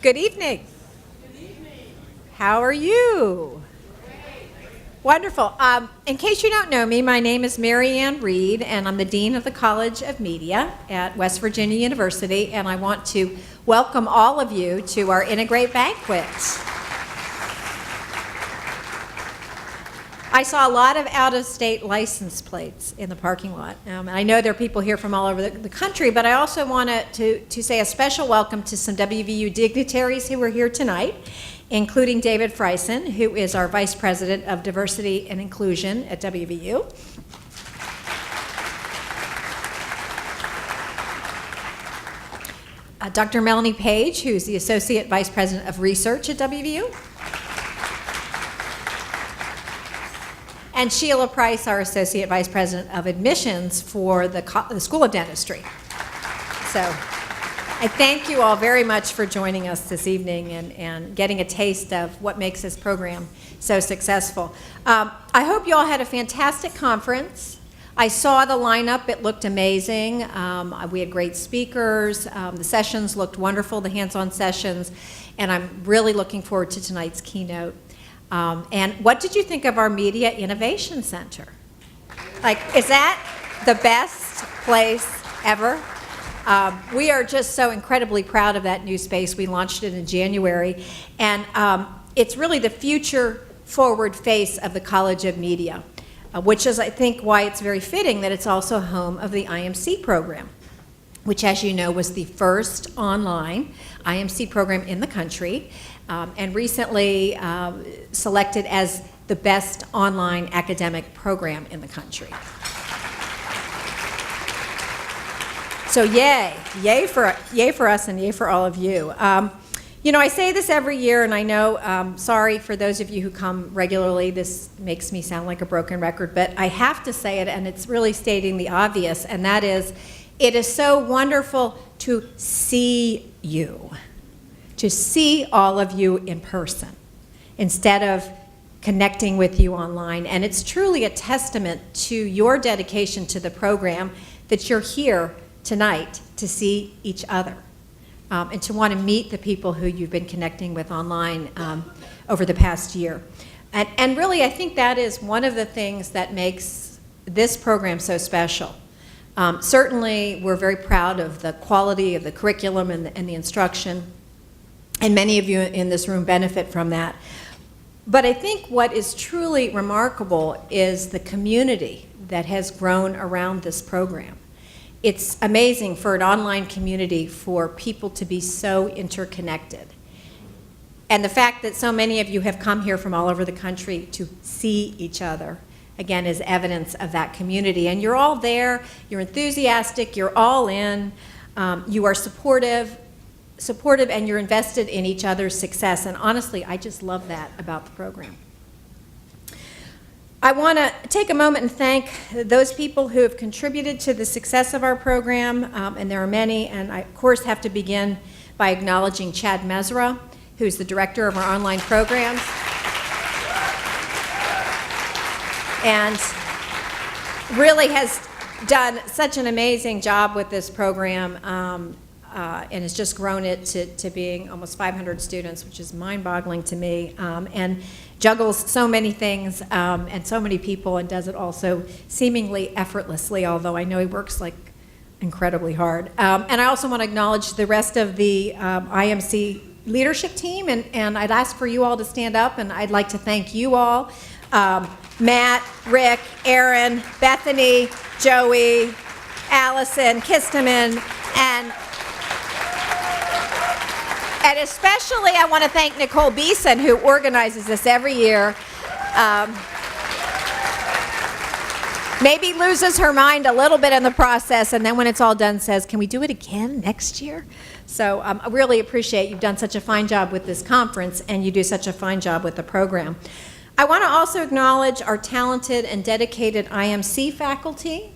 Good evening. How are you? Wonderful. In case you don't know me, my name is Mary Ann Reed, and I'm the Dean of the College of Media at West Virginia University, and I want to welcome all of you to our Integrate Banquet. I saw a lot of out-of-state license plates in the parking lot. I know there are people here from all over the country, but I also wanted to say a special welcome to some WVU dignitaries who are here tonight, including David Friesen, who is our Vice President of Diversity and Inclusion at WVU. Dr. Melanie Page, who's the Associate Vice President of Research at WVU. And Sheila Price, our Associate Vice President of Admissions for the School of Dentistry. So I thank you all very much for joining us this evening and getting a taste of what makes this program so successful. I hope you all had a fantastic conference. I saw the lineup. It looked amazing. We had great speakers. The sessions looked wonderful, the hands-on sessions, and I'm really looking forward to tonight's keynote. And what did you think of our Media Innovation Center? Like, is that the best place ever? We are just so incredibly proud of that new space. We launched it in January, and it's really the future forward face of the College of Media, which is, I think, why it's very fitting that it's also home of the IMC program, which, as you know, was the first online IMC program in the country, and recently selected as the best online academic program in the country. So yay for us and yay for all of you. You know, I say this every year, and I know, sorry for those of you who come regularly, this makes me sound like a broken record, but I have to say it, and it's really stating the obvious, and that is, it is so wonderful to see you, to see all of you in person, instead of connecting with you online. And it's truly a testament to your dedication to the program that you're here tonight to see each other and to want to meet the people who you've been connecting with online over the past year. And really, I think that is one of the things that makes this program so special. Certainly, we're very proud of the quality of the curriculum and the instruction, and many of you in this room benefit from that. But I think what is truly remarkable is the community that has grown around this program. It's amazing for an online community for people to be so interconnected. And the fact that so many of you have come here from all over the country to see each other, again, is evidence of that community. And you're all there, you're enthusiastic, you're all in, you are supportive, and you're invested in each other's success. And honestly, I just love that about the program. I want to take a moment and thank those people who have contributed to the success of our program, and there are many, and I, of course, have to begin by acknowledging Chad Mesra, who's the director of our online programs, and really has done such an amazing job with this program, and has just grown it to being almost 500 students, which is mind-boggling to me, and juggles so many things and so many people, and does it also seemingly effortlessly, although I know he works like incredibly hard. And I also want to acknowledge the rest of the IMC leadership team, and I'd ask for you all to stand up, and I'd like to thank you all, Matt, Rick, Aaron, Bethany, Joey, Allison, Kisteman, and especially I want to thank Nicole Beeson, who organizes this every year. Maybe loses her mind a little bit in the process, and then when it's all done says, can we do it again next year? So I really appreciate you've done such a fine job with this conference, and you do such a fine job with the program. I want to also acknowledge our talented and dedicated IMC faculty.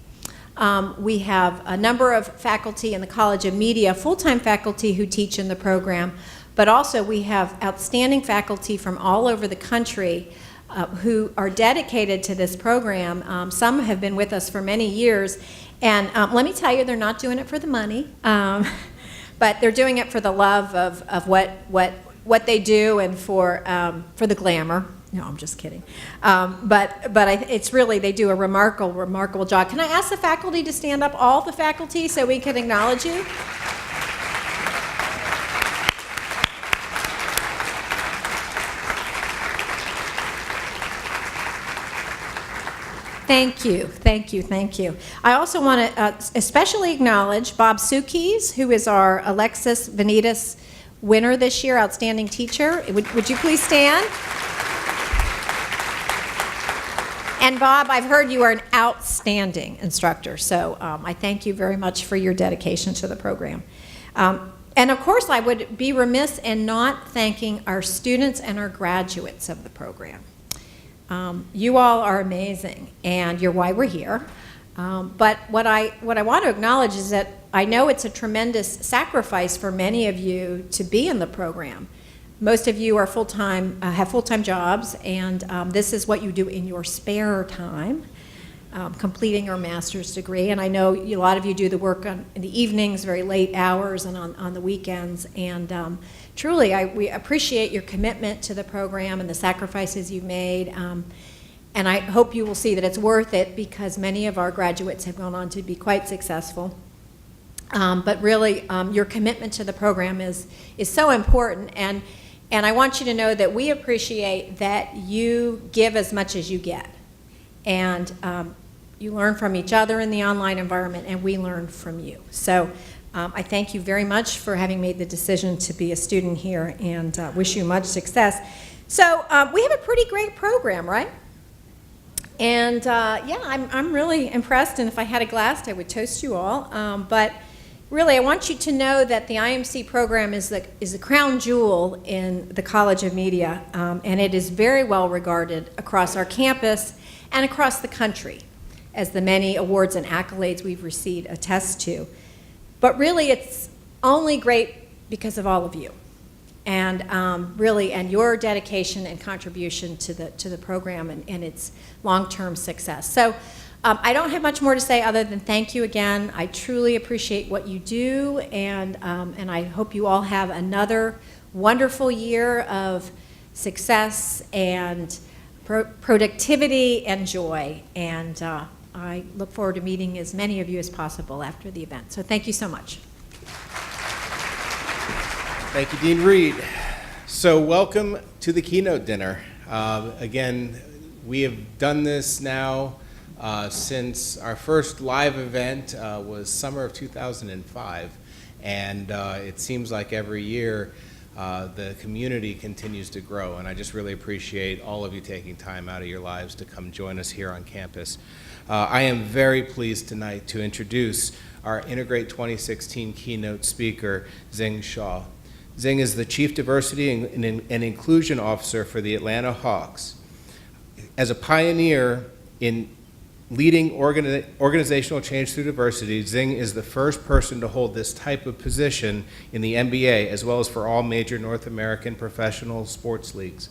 We have a number of faculty in the College of Media, full-time faculty who teach in the program, but also we have outstanding faculty from all over the country who are dedicated to this program. Some have been with us for many years, and let me tell you, they're not doing it for the money. but they're doing it for the love of what they do and for the glamour. No, I'm just kidding. It's really, they do a remarkable job. Can I ask the faculty to stand up, all the faculty, so we can acknowledge you? Thank you, thank you, thank you. I also want to especially acknowledge Bob Sukes, who is our Alexis Vanitas winner this year, Outstanding Teacher. Would you please stand? And Bob, I've heard you are an outstanding instructor, so I thank you very much for your dedication to the program. And of course, I would be remiss in not thanking our students and our graduates of the program. You all are amazing, and you're why we're here. But what I want to acknowledge is that I know it's a tremendous sacrifice for many of you to be in the program. Most of you are full-time, have full-time jobs, and this is what you do in your spare time, completing your master's degree. And I know a lot of you do the work in the evenings, very late hours, and on the weekends. And truly, we appreciate your commitment to the program and the sacrifices you've made. And I hope you will see that it's worth it, because many of our graduates have gone on to be quite successful. But really, your commitment to the program is so important. And I want you to know that we appreciate that you give as much as you get. And you learn from each other in the online environment, and we learn from you. So I thank you very much for having made the decision to be a student here, and wish you much success. So we have a pretty great program, right? And yeah, I'm really impressed, and if I had a glass, I would toast you all. But really, I want you to know that the IMC program is the crown jewel in the College of Media, and it is very well regarded across our campus and across the country, as the many awards and accolades we've received attest to. But really, it's only great because of all of you, and really, and your dedication and contribution to the program and its long-term success. So I don't have much more to say other than thank you again. I truly appreciate what you do, and I hope you all have another wonderful year of success and productivity and joy. And I look forward to meeting as many of you as possible after the event. So thank you so much. Thank you, Dean Reed. So welcome to the keynote dinner. Again, we have done this now since our first live event was summer of 2005, and it seems like every year the community continues to grow, and I just really appreciate all of you taking time out of your lives to come join us here on campus. I am very pleased tonight to introduce our Integrate 2016 keynote speaker, Nzinga Shaw. Nzinga is the Chief Diversity and Inclusion Officer for the Atlanta Hawks. As a pioneer in leading organizational change through diversity, Nzinga is the first person to hold this type of position in the NBA, as well as for all major North American professional sports leagues.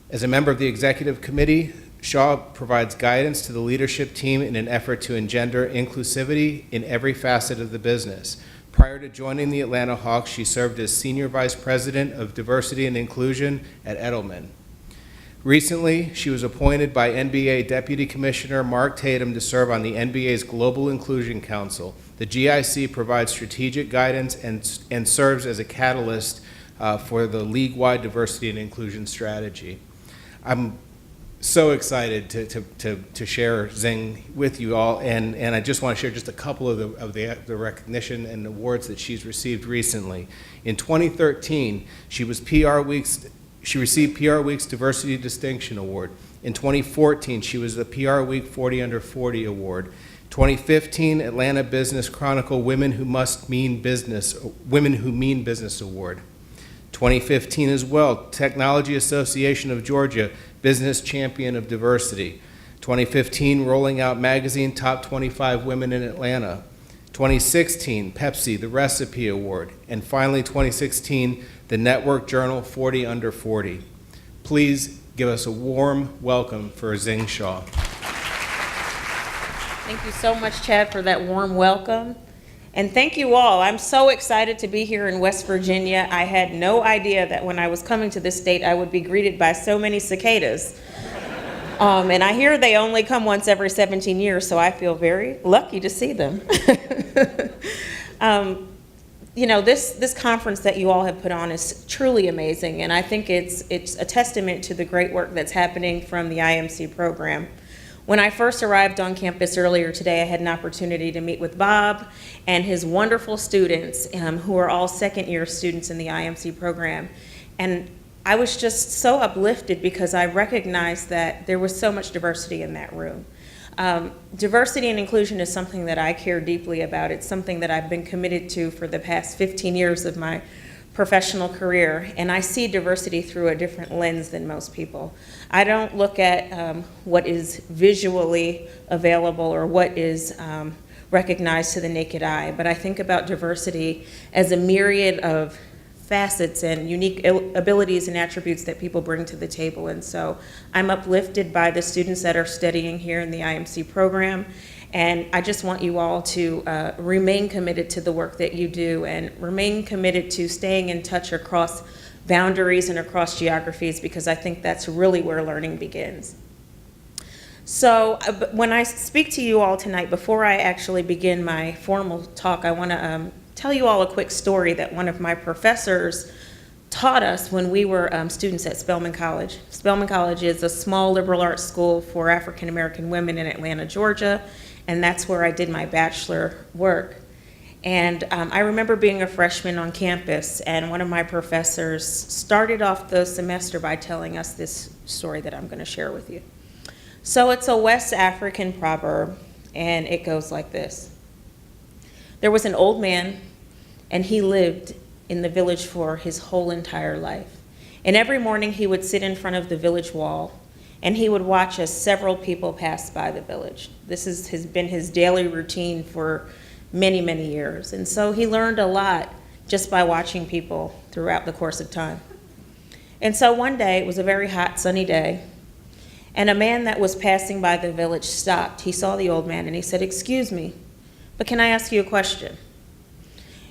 As a member of the executive committee, Shaw provides guidance to the leadership team in an effort to engender inclusivity in every facet of the business. Prior to joining the Atlanta Hawks, she served as Senior Vice President of Diversity and Inclusion at Edelman. Recently, she was appointed by NBA Deputy Commissioner Mark Tatum to serve on the NBA's Global Inclusion Council. The GIC provides strategic guidance and serves as a catalyst for the league-wide diversity and inclusion strategy. I'm so excited to share Nzinga with you all, and I just want to share just a couple of the recognition and awards that she's received recently. In 2013, she received PR Week's Diversity Distinction Award. In 2014, she was the PR Week 40 Under 40 Award. 2015, Atlanta Business Chronicle Women Who Mean Business Award. 2015 as well, Technology Association of Georgia Business Champion of Diversity. 2015, Rolling Out Magazine Top 25 Women in Atlanta. 2016, Pepsi The Recipe Award. And finally, 2016, the Network Journal 40 Under 40. Please give us a warm welcome for Nzinga Shaw. Thank you so much, Chad, for that warm welcome. And thank you all. I'm so excited to be here in West Virginia. I had no idea that when I was coming to this state, I would be greeted by so many cicadas. And I hear they only come once every 17 years, so I feel very lucky to see them. This conference that you all have put on is truly amazing, and I think it's a testament to the great work that's happening from the IMC program. When I first arrived on campus earlier today, I had an opportunity to meet with Bob and his wonderful students, who are all second-year students in the IMC program. And I was just so uplifted because I recognized that there was so much diversity in that room. Diversity and inclusion is something that I care deeply about. It's something that I've been committed to for the past 15 years of my professional career, and I see diversity through a different lens than most people. I don't look at what is visually available or what is recognized to the naked eye, but I think about diversity as a myriad of facets and unique abilities and attributes that people bring to the table. And so I'm uplifted by the students that are studying here in the IMC program. And I just want you all to remain committed to the work that you do and remain committed to staying in touch across boundaries and across geographies, because I think that's really where learning begins. So when I speak to you all tonight, before I actually begin my formal talk, I want to tell you all a quick story that one of my professors taught us when we were students at Spelman College. Spelman College is a small liberal arts school for African American women in Atlanta, Georgia, and that's where I did my bachelor work. And I remember being a freshman on campus, and one of my professors started off the semester by telling us this story that I'm going to share with you. So it's a West African proverb, and it goes like this. There was an old man, and he lived in the village for his whole entire life. And every morning he would sit in front of the village wall, and he would watch as several people passed by the village. This has been his daily routine for many, many years. And so he learned a lot just by watching people throughout the course of time. And so one day, it was a very hot, sunny day, and a man that was passing by the village stopped. He saw the old man, and he said, "Excuse me, but can I ask you a question?"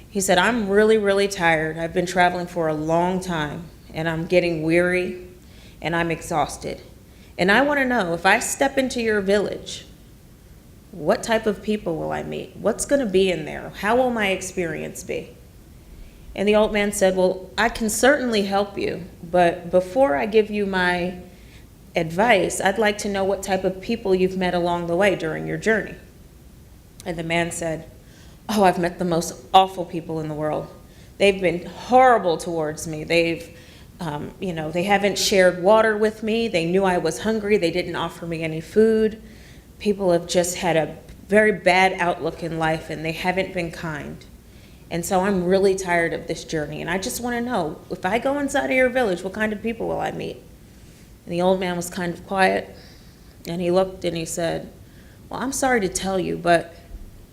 He said, "I'm really, really tired. I've been traveling for a long time, and I'm getting weary, and I'm exhausted. And I want to know, if I step into your village, what type of people will I meet? What's going to be in there? How will my experience be?" And the old man said, "Well, I can certainly help you, but before I give you my advice, I'd like to know what type of people you've met along the way during your journey." And the man said, "Oh, I've met the most awful people in the world. They've been horrible towards me. They haven't shared water with me. They knew I was hungry. They didn't offer me any food. People have just had a very bad outlook in life, and they haven't been kind. And so I'm really tired of this journey, and I just want to know, if I go inside of your village, what kind of people will I meet?" And the old man was kind of quiet, and he looked and he said, "Well, I'm sorry to tell you, but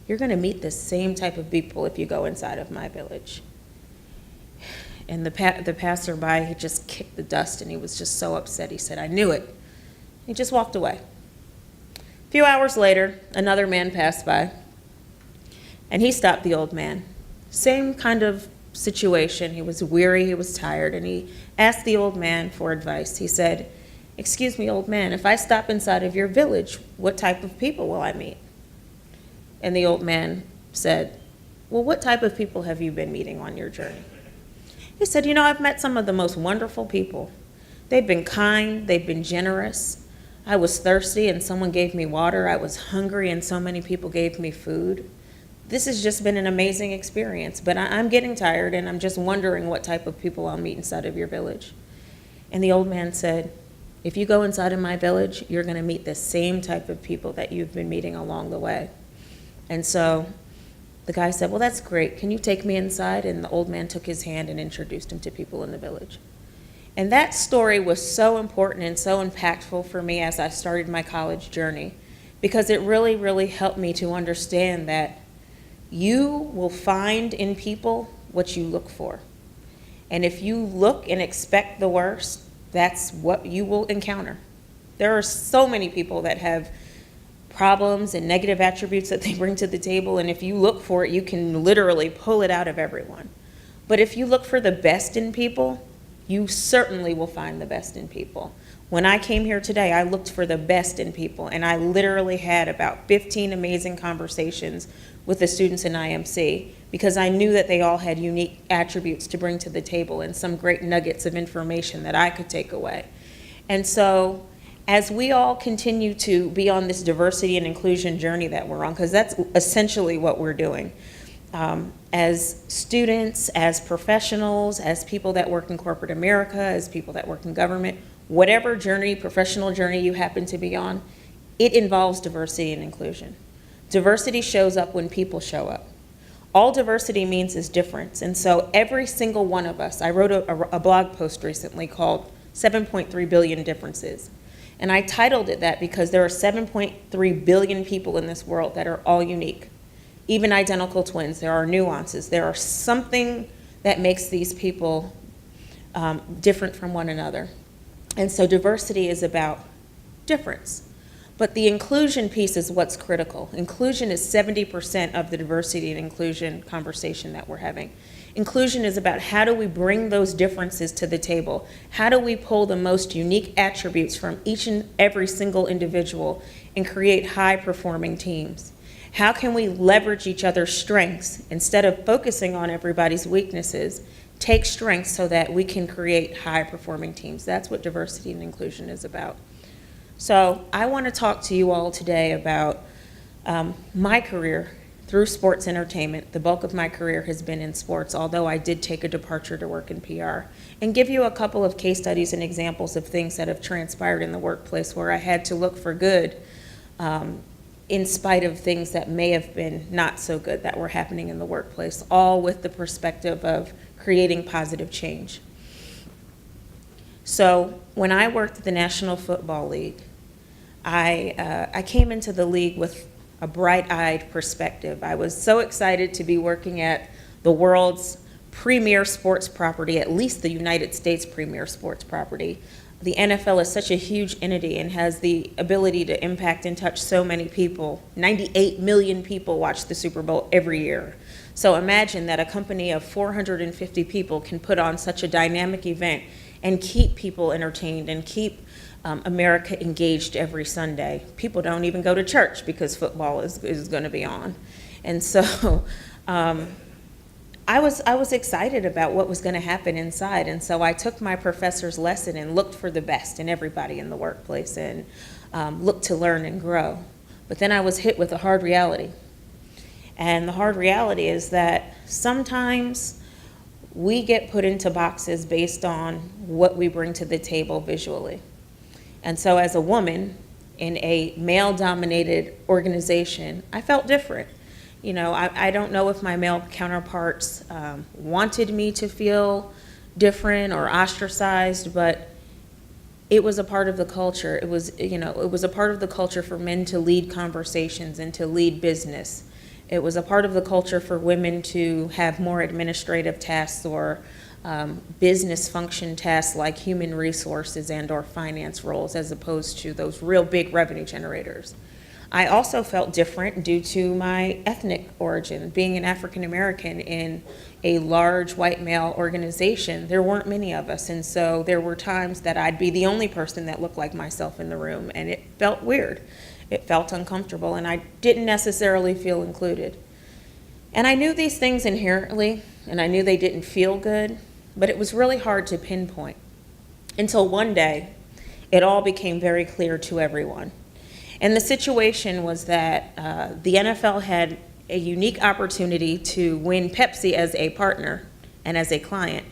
you're going to meet the same type of people if you go inside of my village." And the passerby, he just kicked the dust, and he was just so upset. He said, "I knew it." He just walked away. A few hours later, another man passed by, and he stopped the old man. Same kind of situation. He was weary, he was tired, and he asked the old man for advice. He said, "Excuse me, old man, if I stop inside of your village, what type of people will I meet?" And the old man said, "Well, what type of people have you been meeting on your journey?" He said, "I've met some of the most wonderful people. They've been kind, they've been generous. I was thirsty and someone gave me water. I was hungry and so many people gave me food. This has just been an amazing experience, but I'm getting tired, and I'm just wondering what type of people I'll meet inside of your village." And the old man said, "If you go inside of my village, you're going to meet the same type of people that you've been meeting along the way." And so the guy said, "Well, that's great. Can you take me inside?" And the old man took his hand and introduced him to people in the village. And that story was so important and so impactful for me as I started my college journey, because it really, really helped me to understand that you will find in people what you look for. And if you look and expect the worst, that's what you will encounter. There are so many people that have problems and negative attributes that they bring to the table, and if you look for it, you can literally pull it out of everyone. But if you look for the best in people, you certainly will find the best in people. When I came here today, I looked for the best in people, and I literally had about 15 amazing conversations with the students in IMC because I knew that they all had unique attributes to bring to the table and some great nuggets of information that I could take away. And so as we all continue to be on this diversity and inclusion journey that we're on, because that's essentially what we're doing, as students, as professionals, as people that work in corporate America, as people that work in government, whatever journey, professional journey you happen to be on, it involves diversity and inclusion. Diversity shows up when people show up. All diversity means is difference. And so every single one of us, I wrote a blog post recently called 7.3 billion differences. And I titled it that because there are 7.3 billion people in this world that are all unique. Even identical twins, there are nuances. There are something that makes these people different from one another. And so diversity is about difference. But the inclusion piece is what's critical. Inclusion is 70% of the diversity and inclusion conversation that we're having. Inclusion is about how do we bring those differences to the table? How do we pull the most unique attributes from each and every single individual and create high-performing teams? How can we leverage each other's strengths instead of focusing on everybody's weaknesses? Take strengths so that we can create high-performing teams. That's what diversity and inclusion is about. So I want to talk to you all today about my career through sports entertainment. The bulk of my career has been in sports, although I did take a departure to work in PR, and give you a couple of case studies and examples of things that have transpired in the workplace where I had to look for good in spite of things that may have been not so good that were happening in the workplace, all with the perspective of creating positive change. So when I worked at the National Football League, I came into the league with a bright-eyed perspective. I was so excited to be working at the world's premier sports property, at least the United States' premier sports property. The NFL is such a huge entity and has the ability to impact and touch so many people. 98 million people watch the Super Bowl every year. So imagine that a company of 450 people can put on such a dynamic event and keep people entertained and keep America engaged every Sunday. People don't even go to church because football is going to be on. And so I was excited about what was going to happen inside. And so I took my professor's lesson and looked for the best in everybody in the workplace and looked to learn and grow. But then I was hit with a hard reality. And the hard reality is that sometimes we get put into boxes based on what we bring to the table visually. And so as a woman in a male-dominated organization, I felt different. You know, I don't know if my male counterparts wanted me to feel different or ostracized, but it was a part of the culture. It was a part of the culture for men to lead conversations and to lead business. It was a part of the culture for women to have more administrative tasks or business function tasks like human resources and or finance roles as opposed to those real big revenue generators. I also felt different due to my ethnic origin. Being an African American in a large white male organization, there weren't many of us, and so there were times that I'd be the only person that looked like myself in the room, and it felt weird. It felt uncomfortable, and I didn't necessarily feel included. And I knew these things inherently, and I knew they didn't feel good, but it was really hard to pinpoint until one day it all became very clear to everyone. And the situation was that the NFL had a unique opportunity to win Pepsi as a partner and as a client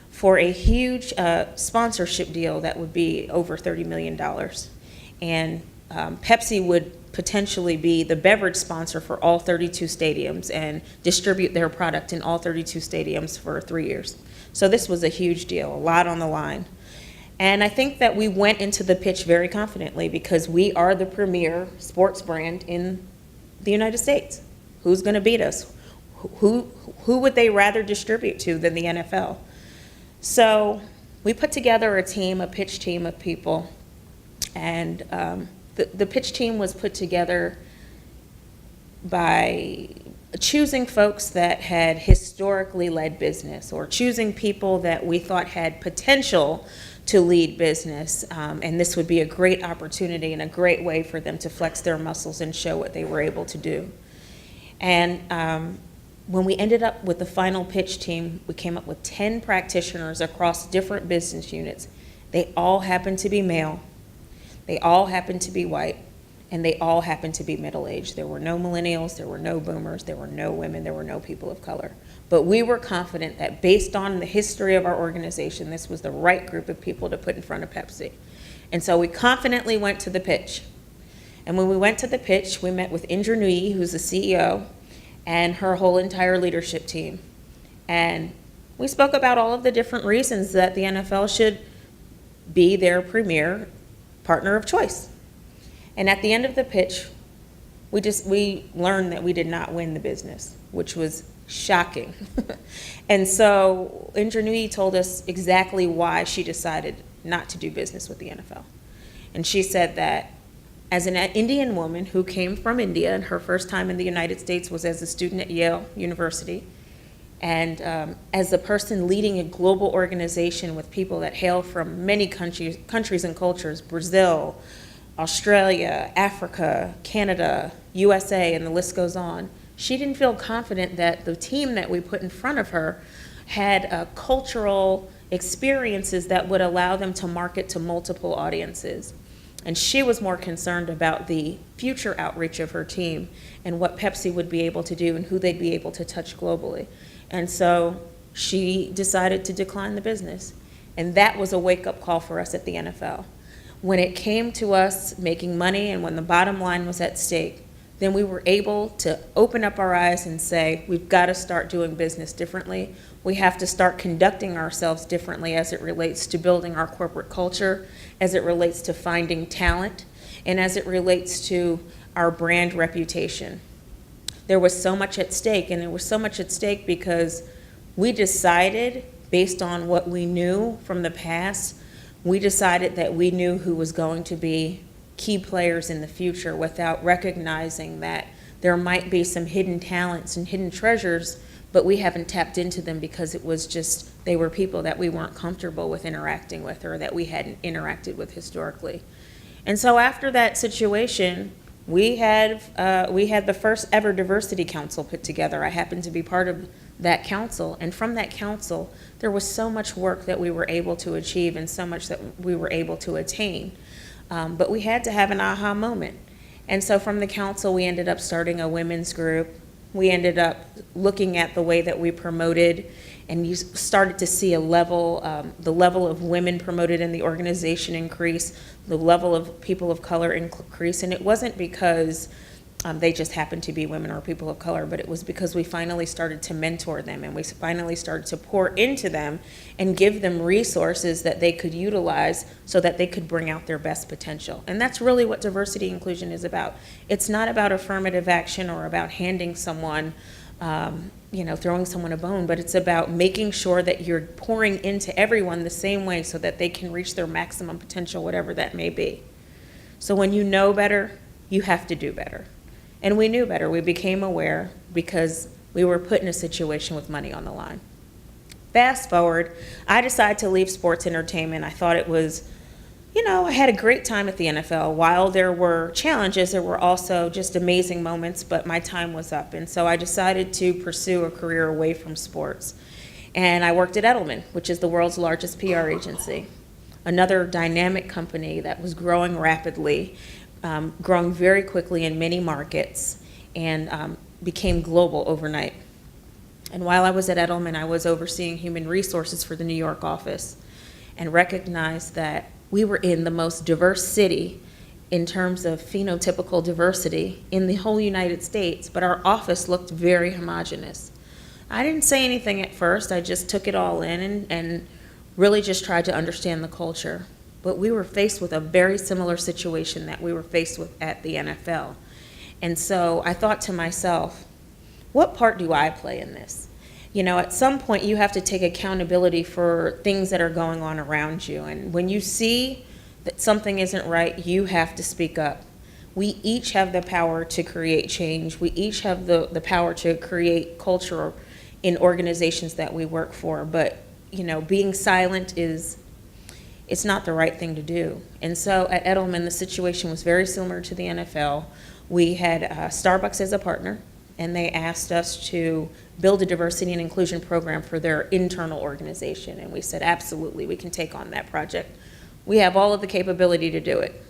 for a huge sponsorship deal that would be over $30 million. And Pepsi would potentially be the beverage sponsor for all 32 stadiums and distribute their product in all 32 stadiums for 3 years. So this was a huge deal, a lot on the line. And I think that we went into the pitch very confidently because we are the premier sports brand in the United States. Who's going to beat us? Who would they rather distribute to than the NFL? So we put together a pitch team of people, and the pitch team was put together by choosing folks that had historically led business, or choosing people that we thought had potential to lead business, and this would be a great opportunity and a great way for them to flex their muscles and show what they were able to do. And when we ended up with the final pitch team, we came up with 10 practitioners across different business units. They all happened to be male, they all happened to be white, and they all happened to be middle-aged. There were no millennials, there were no boomers, there were no women, there were no people of color. But we were confident that based on the history of our organization, this was the right group of people to put in front of Pepsi. And so we confidently went to the pitch. And when we went to the pitch, we met with Indra Nooyi, who's the CEO, and her whole entire leadership team. And we spoke about all of the different reasons that the NFL should be their premier partner of choice. And at the end of the pitch, we learned that we did not win the business, which was shocking. And so Indra Nooyi told us exactly why she decided not to do business with the NFL. And she said that as an Indian woman who came from India, and her first time in the United States was as a student at Yale University, and as a person leading a global organization with people that hail from many countries and cultures, Brazil, Australia, Africa, Canada, USA, and the list goes on, she didn't feel confident that the team that we put in front of her had cultural experiences that would allow them to market to multiple audiences. And she was more concerned about the future outreach of her team and what Pepsi would be able to do and who they'd be able to touch globally. And so she decided to decline the business. And that was a wake-up call for us at the NFL. When it came to us making money and when the bottom line was at stake, then we were able to open up our eyes and say, we've got to start doing business differently. We have to start conducting ourselves differently as it relates to building our corporate culture, as it relates to finding talent, and as it relates to our brand reputation. There was so much at stake, and there was so much at stake because we decided, based on what we knew from the past, we decided that we knew who was going to be key players in the future without recognizing that there might be some hidden talents and hidden treasures, but we haven't tapped into them because it was just, they were people that we weren't comfortable with interacting with or that we hadn't interacted with historically. And so after that situation, we had the first ever diversity council put together. I happened to be part of that council, and from that council, there was so much work that we were able to achieve and so much that we were able to attain. But we had to have an aha moment. And so from the council, we ended up starting a women's group. We ended up looking at the way that we promoted, and you started to see the level of women promoted in the organization increase, the level of people of color increase. And it wasn't because they just happened to be women or people of color, but it was because we finally started to mentor them, and we finally started to pour into them and give them resources that they could utilize so that they could bring out their best potential. And that's really what diversity inclusion is about. It's not about affirmative action or about handing someone, throwing someone a bone, but it's about making sure that you're pouring into everyone the same way so that they can reach their maximum potential, whatever that may be. So when you know better, you have to do better. And we knew better. We became aware because we were put in a situation with money on the line. Fast forward, I decided to leave sports entertainment. I thought it was, I had a great time at the NFL. While there were challenges, there were also just amazing moments, but my time was up. And so I decided to pursue a career away from sports. And I worked at Edelman, which is the world's largest PR agency, another dynamic company that was growing rapidly, growing very quickly in many markets, and became global overnight. And while I was at Edelman, I was overseeing human resources for the New York office and recognized that we were in the most diverse city in terms of phenotypical diversity in the whole United States, but our office looked very homogenous. I didn't say anything at first. I just took it all in and really just tried to understand the culture. But we were faced with a very similar situation that we were faced with at the NFL. And so I thought to myself, what part do I play in this? At some point you have to take accountability for things that are going on around you. And when you see that something isn't right, you have to speak up. We each have the power to create change. We each have the power to create culture in organizations that we work for. But, being silent it's not the right thing to do. And so at Edelman, the situation was very similar to the NFL. We had Starbucks as a partner, and they asked us to build a diversity and inclusion program for their internal organization. And we said, absolutely, we can take on that project. We have all of the capability to do it.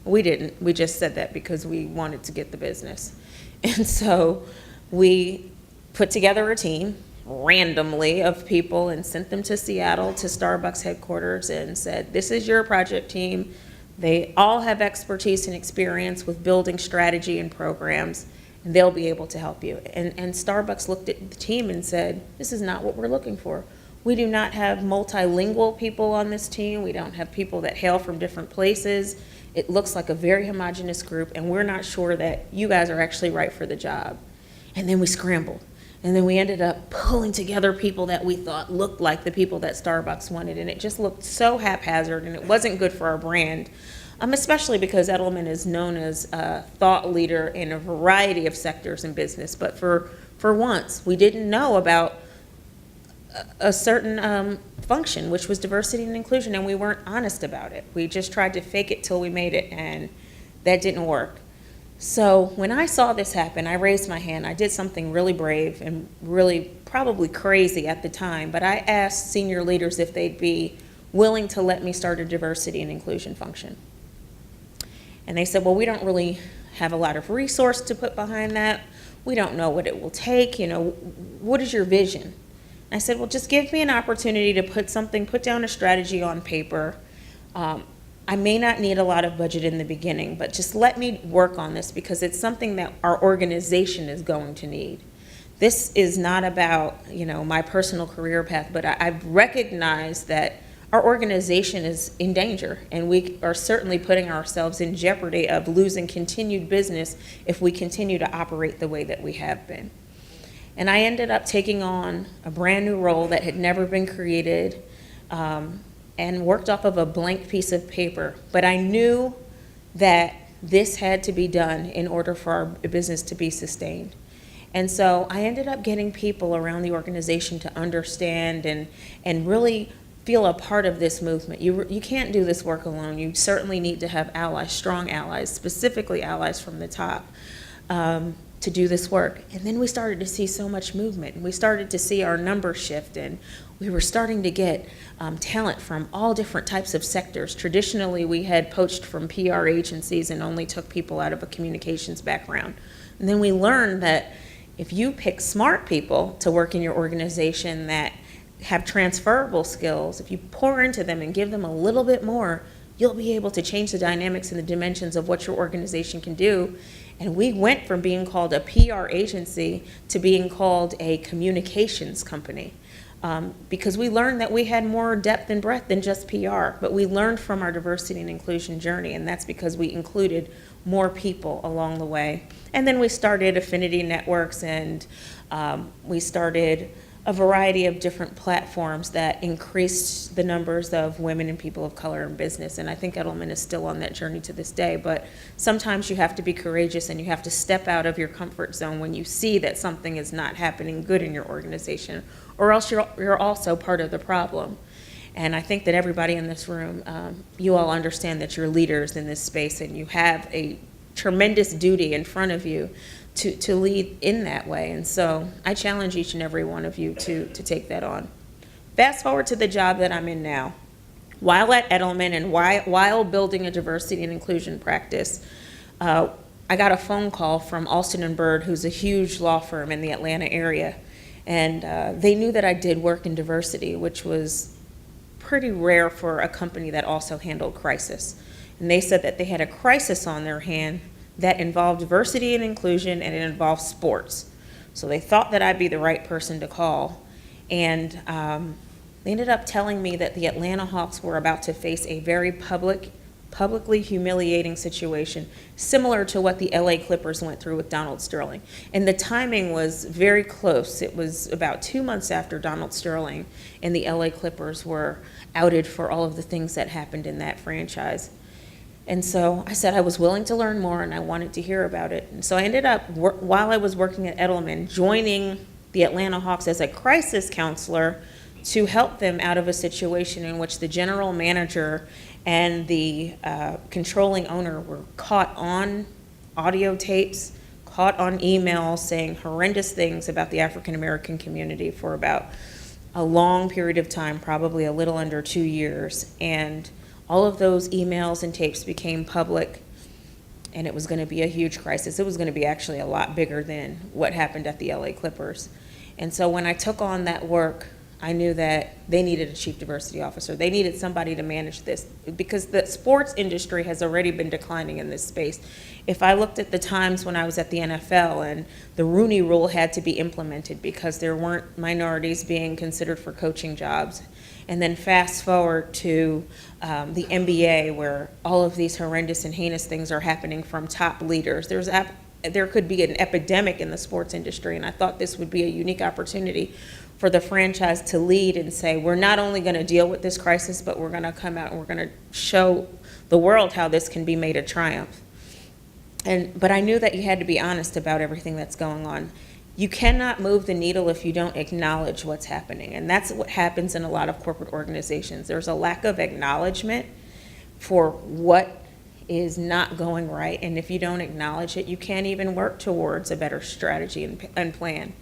We didn't. We just said that because we wanted to get the business. And so we put together a team randomly of people and sent them to Seattle to Starbucks headquarters and said, this is your project team. They all have expertise and experience with building strategy and programs, and they'll be able to help you. And Starbucks looked at the team and said, this is not what we're looking for. We do not have multilingual people on this team. We don't have people that hail from different places. It looks like a very homogenous group, and we're not sure that you guys are actually right for the job. And then we scrambled. And then we ended up pulling together people that we thought looked like the people that Starbucks wanted. And it just looked so haphazard, and it wasn't good for our brand, especially because Edelman is known as a thought leader in a variety of sectors in business. But for once, we didn't know about a certain function, which was diversity and inclusion, and we weren't honest about it. We just tried to fake it till we made it, and that didn't work. So when I saw this happen, I raised my hand. I did something really brave and really probably crazy at the time, but I asked senior leaders if they'd be willing to let me start a diversity and inclusion function. And they said, well, we don't really have a lot of resource to put behind that. We don't know what it will take. What is your vision? I said, well, just give me an opportunity to put down a strategy on paper. I may not need a lot of budget in the beginning, but just let me work on this because it's something that our organization is going to need. This is not about, my personal career path, but I've recognized that our organization is in danger, and we are certainly putting ourselves in jeopardy of losing continued business if we continue to operate the way that we have been. And I ended up taking on a brand new role that had never been created, and worked off of a blank piece of paper. But I knew that this had to be done in order for our business to be sustained. And so I ended up getting people around the organization to understand and really feel a part of this movement. You can't do this work alone. You certainly need to have allies, strong allies, specifically allies from the top, to do this work. And then we started to see so much movement, and we started to see our numbers shift, and we were starting to get talent from all different types of sectors. Traditionally, we had poached from PR agencies and only took people out of a communications background. And then we learned that if you pick smart people to work in your organization that have transferable skills, if you pour into them and give them a little bit more, you'll be able to change the dynamics and the dimensions of what your organization can do. And we went from being called a PR agency to being called a communications company. Because we learned that we had more depth and breadth than just PR, but we learned from our diversity and inclusion journey, and that's because we included more people along the way. And then we started affinity networks, and we started a variety of different platforms that increased the numbers of women and people of color in business. And I think Edelman is still on that journey to this day, but sometimes you have to be courageous and you have to step out of your comfort zone when you see that something is not happening good in your organization, or else you're also part of the problem. And I think that everybody in this room, you all understand that you're leaders in this space, and you have a tremendous duty in front of you to lead in that way. And so I challenge each and every one of you to take that on. Fast forward to the job that I'm in now. While at Edelman and while building a diversity and inclusion practice, I got a phone call from Alston & Bird, who's a huge law firm in the Atlanta area. And they knew that I did work in diversity, which was pretty rare for a company that also handled crisis. And they said that they had a crisis on their hand that involved diversity and inclusion, and it involved sports. So they thought that I'd be the right person to call. And they ended up telling me that the Atlanta Hawks were about to face a very public publicly humiliating situation, similar to what the LA Clippers went through with Donald Sterling. And the timing was very close. It was about 2 months after Donald Sterling and the LA Clippers were outed for all of the things that happened in that franchise. And so I said I was willing to learn more and I wanted to hear about it. And so I ended up, while I was working at Edelman, joining the Atlanta Hawks as a crisis counselor to help them out of a situation in which the general manager and the controlling owner were caught on audio tapes, caught on emails saying horrendous things about the African American community for about a long period of time, probably a little under 2 years. And all of those emails and tapes became public, and it was going to be a huge crisis. It was going to be actually a lot bigger than what happened at the LA Clippers. And so when I took on that work, I knew that they needed a chief diversity officer. They needed somebody to manage this because the sports industry has already been declining in this space. If I looked at the times when I was at the NFL and the Rooney Rule had to be implemented because there weren't minorities being considered for coaching jobs, and then fast forward to the NBA where all of these horrendous and heinous things are happening from top leaders. There could be an epidemic in the sports industry, and I thought this would be a unique opportunity for the franchise to lead and say, we're not only going to deal with this crisis, but we're going to come out and we're going to show the world how this can be made a triumph. But I knew that you had to be honest about everything that's going on. You cannot move the needle if you don't acknowledge what's happening, and that's what happens in a lot of corporate organizations. There's a lack of acknowledgement for what is not going right, and if you don't acknowledge it, you can't even work towards a better strategy and plan.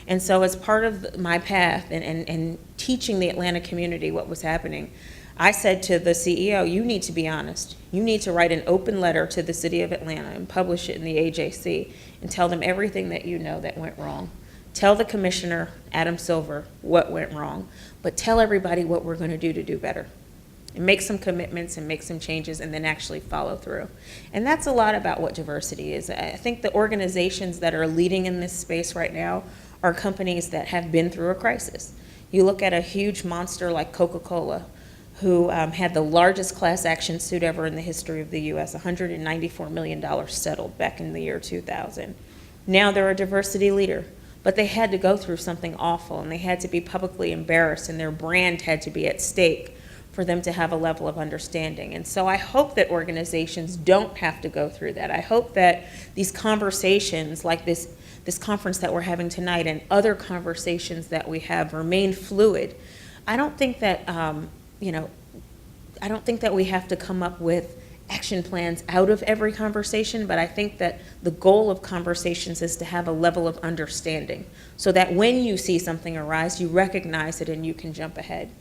And so as part of my path and teaching the Atlanta community what was happening, I said to the CEO, you need to be honest. You need to write an open letter to the city of Atlanta and publish it in the AJC and tell them everything that you know that went wrong. Tell the commissioner, Adam Silver, what went wrong, but tell everybody what we're going to do better. And make some commitments and make some changes and then actually follow through. And that's a lot about what diversity is. I think the organizations that are leading in this space right now are companies that have been through a crisis. You look at a huge monster like Coca-Cola, who had the largest class action suit ever in the history of the U.S., $194 million settled back in the year 2000. Now they're a diversity leader, but they had to go through something awful, and they had to be publicly embarrassed, and their brand had to be at stake for them to have a level of understanding. And so I hope that organizations don't have to go through that. I hope that these conversations like this conference that we're having tonight and other conversations that we have remain fluid. I don't think that, I don't think that we have to come up with action plans out of every conversation, but I think that the goal of conversations is to have a level of understanding so that when you see something arise, you recognize it and you can jump ahead.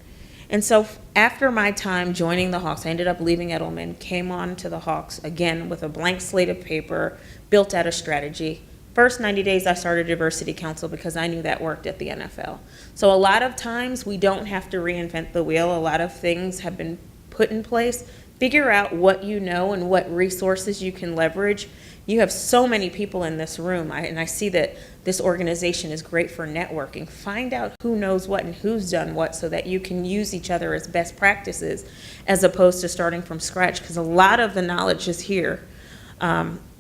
And so after my time joining the Hawks, I ended up leaving Edelman, came on to the Hawks again with a blank slate of paper, built out a strategy. First 90 days, I started Diversity Council because I knew that worked at the NFL. So a lot of times we don't have to reinvent the wheel. A lot of things have been put in place. Figure out what you know and what resources you can leverage. You have so many people in this room, and I see that this organization is great for networking. Find out who knows what and who's done what so that you can use each other as best practices as opposed to starting from scratch, because a lot of the knowledge is here.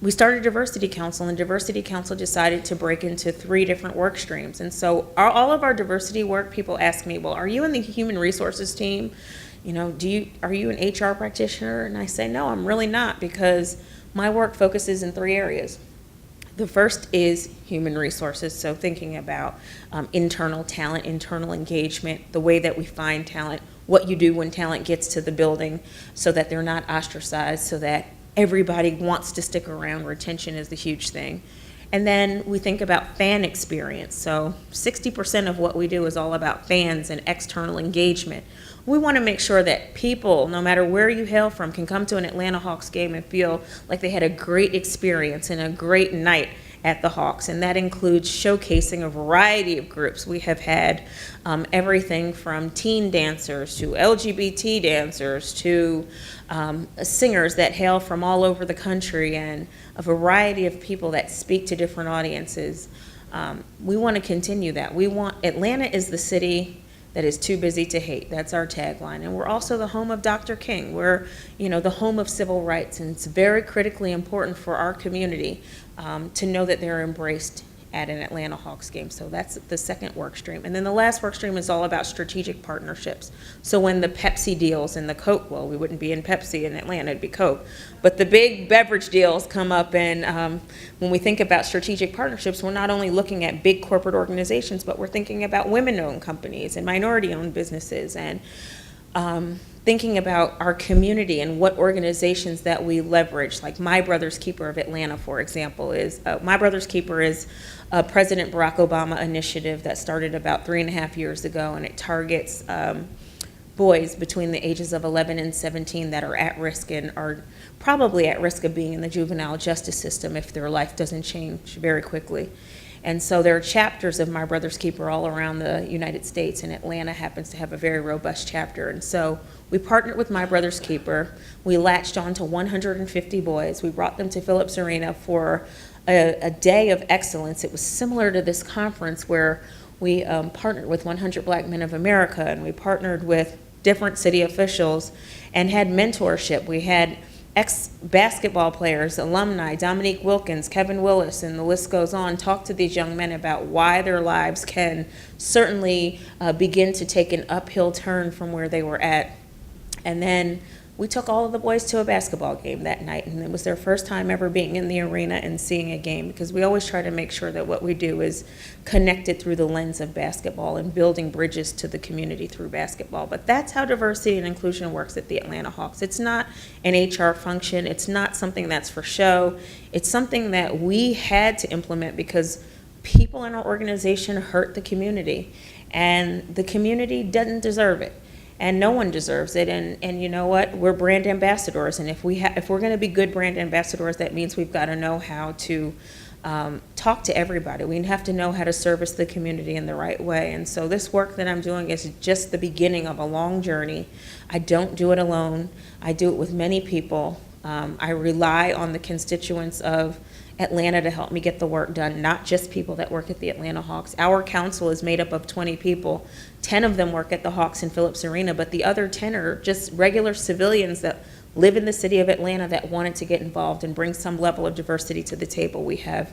We started Diversity Council, and Diversity Council decided to break into 3 different work streams. And so all of our diversity work, people ask me, well, are you in the human resources team? Are you an HR practitioner? And I say, no, I'm really not, because my work focuses in 3 areas. The first is human resources, so thinking about internal talent, internal engagement, the way that we find talent, what you do when talent gets to the building so that they're not ostracized, so that everybody wants to stick around. Retention is the huge thing. And then we think about fan experience. So 60% of what we do is all about fans and external engagement. We want to make sure that people, no matter where you hail from, can come to an Atlanta Hawks game and feel like they had a great experience and a great night at the Hawks. And that includes showcasing a variety of groups. We have had everything from teen dancers to LGBT dancers to singers that hail from all over the country, and a variety of people that speak to different audiences. We want to continue that. Atlanta is the city that is too busy to hate. That's our tagline. And we're also the home of Dr. King. We're, the home of civil rights. And it's very critically important for our community to know that they're embraced at an Atlanta Hawks game. So that's the second work stream. And then the last work stream is all about strategic partnerships. So when the Pepsi deals and the Coke, well, we wouldn't be in Pepsi in Atlanta, it'd be Coke. But the big beverage deals come up, and when we think about strategic partnerships, we're not only looking at big corporate organizations, but we're thinking about women-owned companies and minority-owned businesses, and thinking about our community and what organizations that we leverage, like My Brother's Keeper of Atlanta, for example, is My Brother's Keeper is a President Barack Obama initiative that started about 3.5 years ago, and it targets boys between the ages of 11 and 17 that are at risk and are probably at risk of being in the juvenile justice system if their life doesn't change very quickly. And so there are chapters of My Brother's Keeper all around the United States, and Atlanta happens to have a very robust chapter. And so we partnered with My Brother's Keeper. We latched on to 150 boys. We brought them to Phillips Arena for a day of excellence. It was similar to this conference where we partnered with 100 Black Men of America, and we partnered with different city officials and had mentorship. We had ex-basketball players, alumni, Dominique Wilkins, Kevin Willis, and the list goes on, talk to these young men about why their lives can certainly begin to take an uphill turn from where they were at. And then we took all of the boys to a basketball game that night, and it was their first time ever being in the arena and seeing a game, because we always try to make sure that what we do is connected through the lens of basketball and building bridges to the community through basketball. But that's how diversity and inclusion works at the Atlanta Hawks. It's not an HR function. It's not something that's for show. It's something that we had to implement because people in our organization hurt the community, and the community doesn't deserve it. And no one deserves it, and you know what? We're brand ambassadors, and if we're going to be good brand ambassadors, that means we've got to know how to talk to everybody. We have to know how to service the community in the right way. And so this work that I'm doing is just the beginning of a long journey. I don't do it alone. I do it with many people. I rely on the constituents of Atlanta to help me get the work done, not just people that work at the Atlanta Hawks. Our council is made up of 20 people. 10 of them work at the Hawks in Phillips Arena, but the other 10 are just regular civilians that live in the city of Atlanta that wanted to get involved and bring some level of diversity to the table. We have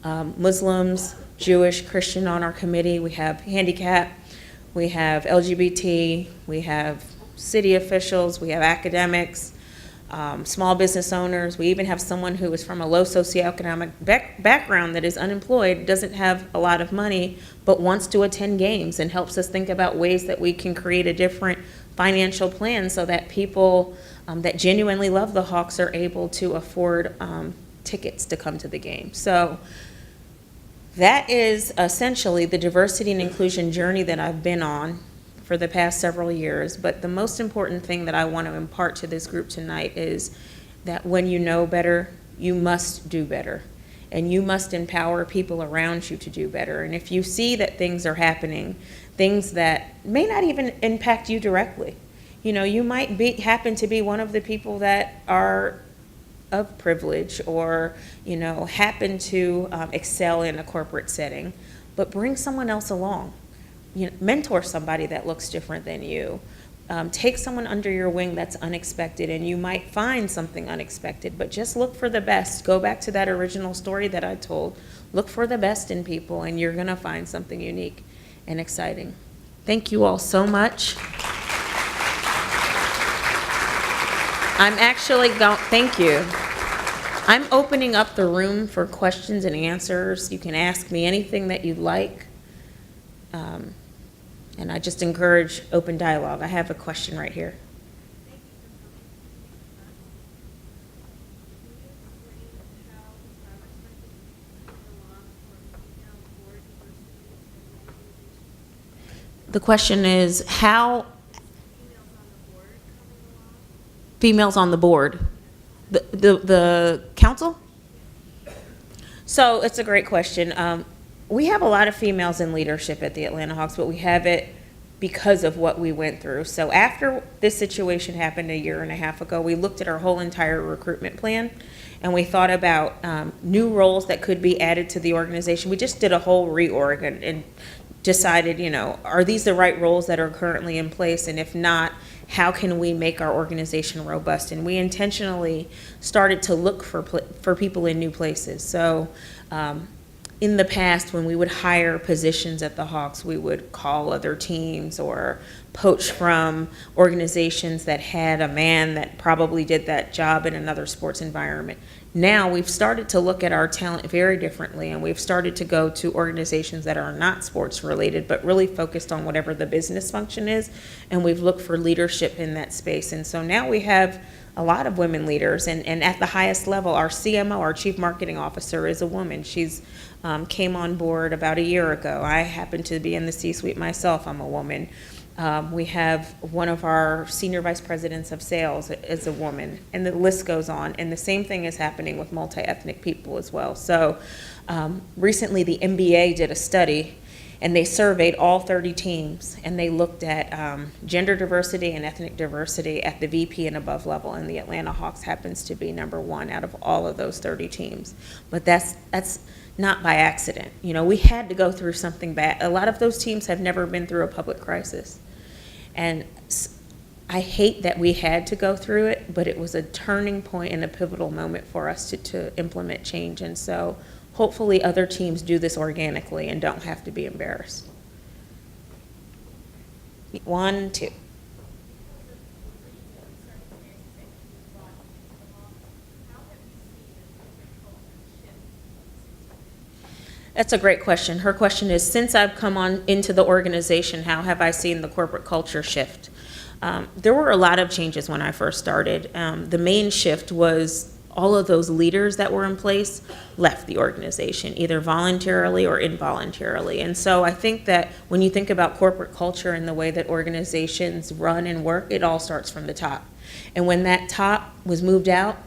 Muslims, Jewish, Christian on our committee. We have handicap. We have LGBT. We have city officials. We have academics. Small business owners. We even have someone who is from a low socioeconomic background that is unemployed, doesn't have a lot of money, but wants to attend games and helps us think about ways that we can create a different financial plan so that people that genuinely love the Hawks are able to afford tickets to come to the game. So that is essentially the diversity and inclusion journey that I've been on for the past several years. But the most important thing that I want to impart to this group tonight is that when you know better, you must do better. And you must empower people around you to do better. And if you see that things are happening, things that may not even impact you directly, you might happen to be one of the people that are of privilege or, happen to excel in a corporate setting, but bring someone else along. Mentor somebody that looks different than you. Take someone under your wing that's unexpected, and you might find something unexpected, but just look for the best. Go back to that original story that I told. Look for the best in people, and you're going to find something unique and exciting. Thank you all so much. Thank you. I'm opening up the room for questions and answers. You can ask me anything that you'd like. And I just encourage open dialogue. I have a question right here. The question is how females on the board, the council? So it's a great question. We have a lot of females in leadership at the Atlanta Hawks, but we have it because of what we went through. So after this situation happened a year and a half ago, we looked at our whole entire recruitment plan, and we thought about new roles that could be added to the organization. We just did a whole reorg and decided, are these the right roles that are currently in place? And if not, how can we make our organization robust? And we intentionally started to look for people in new places. So in the past, when we would hire positions at the Hawks, we would call other teams or poach from organizations that had a man that probably did that job in another sports environment. Now we've started to look at our talent very differently, and we've started to go to organizations that are not sports related, but really focused on whatever the business function is, and we've looked for leadership in that space. And so now we have a lot of women leaders, and at the highest level, our CMO, our Chief Marketing Officer, is a woman. She's came on board about a year ago. I happen to be in the C-suite myself. I'm a woman. We have one of our senior vice presidents of sales is a woman, and the list goes on. And the same thing is happening with multi-ethnic people as well. So recently the NBA did a study, and they surveyed all 30 teams, and they looked at gender diversity and ethnic diversity at the VP and above level, and the Atlanta Hawks happens to be #1 out of all of those 30 teams. But that's not by accident. We had to go through something bad. A lot of those teams have never been through a public crisis. And I hate that we had to go through it, but it was a turning point and a pivotal moment for us to implement change. And so hopefully other teams do this organically and don't have to be embarrassed. 1, 2. That's a great question. Her question is, since I've come on into the organization, how have I seen the corporate culture shift? There were a lot of changes when I first started. The main shift was all of those leaders that were in place left the organization, either voluntarily or involuntarily. And so I think that when you think about corporate culture and the way that organizations run and work, it all starts from the top. And when that top was moved out,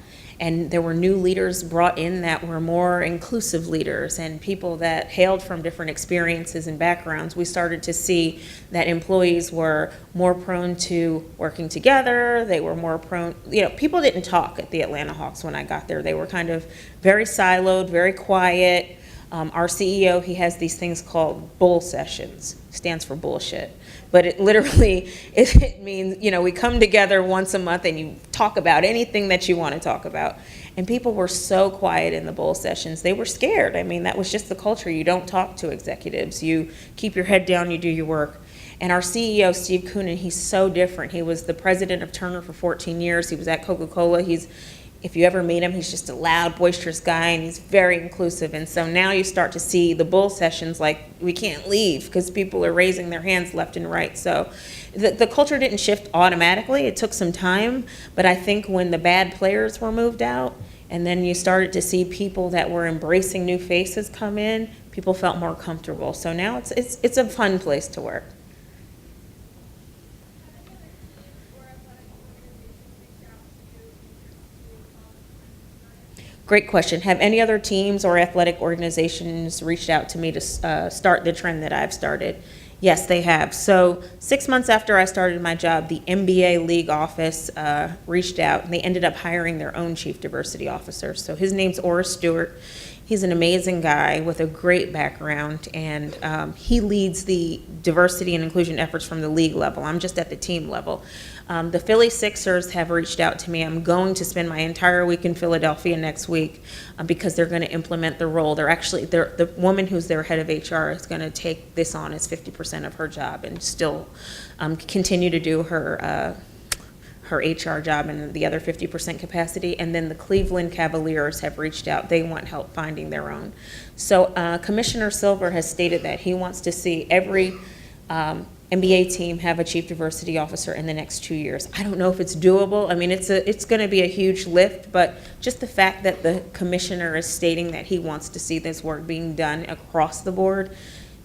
and there were new leaders brought in that were more inclusive leaders and people that hailed from different experiences and backgrounds, we started to see that employees were more prone to working together. They were more prone, people didn't talk at the Atlanta Hawks when I got there. They were kind of very siloed, very quiet. Our CEO, he has these things called bull sessions, stands for bullshit. But it literally, it means, we come together once a month and you talk about anything that you want to talk about. And people were so quiet in the bull sessions. They were scared. I mean, that was just the culture. You don't talk to executives. You keep your head down, you do your work. And our CEO, Steve Koonin, he's so different. He was the president of Turner for 14 years. He was at Coca-Cola. If you ever meet him, he's just a loud, boisterous guy, and he's very inclusive. And so now you start to see the bull sessions like, we can't leave because people are raising their hands left and right. So the culture didn't shift automatically. It took some time. But I think when the bad players were moved out, and then you started to see people that were embracing new faces come in, people felt more comfortable. So now it's a fun place to work. Great question. Have any other teams or athletic organizations reached out to me to start the trend that I've started? Yes, they have. So 6 months after I started my job, the NBA League office reached out, and they ended up hiring their own chief diversity officer. So his name's Orris Stewart. He's an amazing guy with a great background, and he leads the diversity and inclusion efforts from the league level. I'm just at the team level. The Philly Sixers have reached out to me. I'm going to spend my entire week in Philadelphia next week because they're going to implement the role. The woman who's their head of HR is going to take this on as 50% of her job and still continue to do her HR job in the other 50% capacity. And then the Cleveland Cavaliers have reached out. They want help finding their own. So Commissioner Silver has stated that he wants to see every NBA team have a chief diversity officer in the next 2 years. I don't know if it's doable. I mean, it's going to be a huge lift, but just the fact that the commissioner is stating that he wants to see this work being done across the board,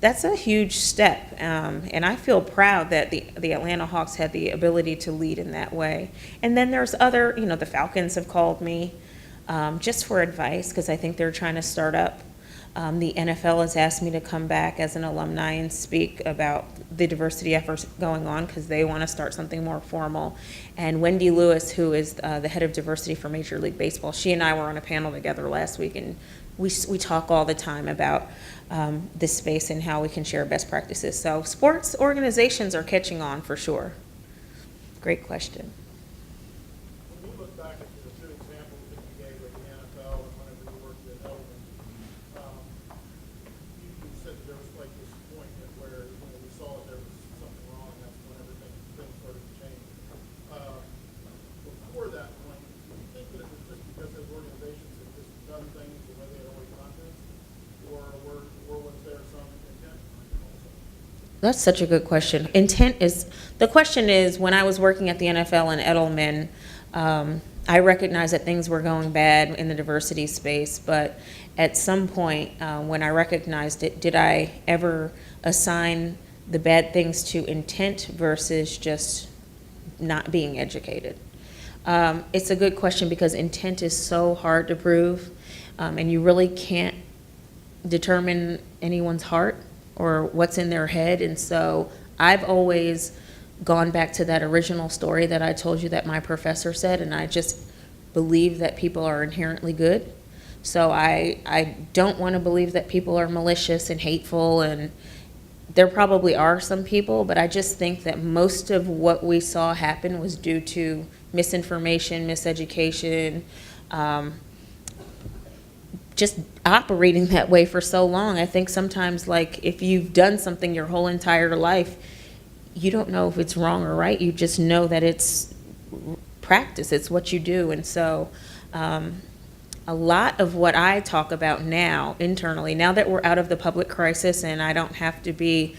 that's a huge step. And I feel proud that the Atlanta Hawks had the ability to lead in that way. And then there's other, the Falcons have called me just for advice because I think they're trying to start up The NFL has asked me to come back as an alumni and speak about the diversity efforts going on because they want to start something more formal. And Wendy Lewis, who is the head of diversity for Major League Baseball, she and I were on a panel together last week, and we talk all the time about this space and how we can share best practices. So sports organizations are catching on for sure. Great question. When you look back at the two examples that you gave of the NFL and whenever you worked at Edelman, you said there was like this point at where we saw that there was something wrong, and that's when things started to change. Before that point, do you think that it was just because those organizations had just done things the way they had always done this, or was there some intent also? That's such a good question. The question is, when I was working at the NFL and Edelman, I recognized that things were going bad in the diversity space, but at some point, when I recognized it, did I ever assign the bad things to intent versus just not being educated? It's a good question because intent is so hard to prove, and you really can't determine anyone's heart or what's in their head. And so I've always gone back to that original story that I told you that my professor said, and I just believe that people are inherently good. So I don't want to believe that people are malicious and hateful, and there probably are some people, but I just think that most of what we saw happen was due to misinformation, miseducation, just operating that way for so long. I think sometimes, like, if you've done something your whole entire life, you don't know if it's wrong or right. You just know that it's practice. It's what you do. And so a lot of what I talk about now internally, now that we're out of the public crisis and I don't have to be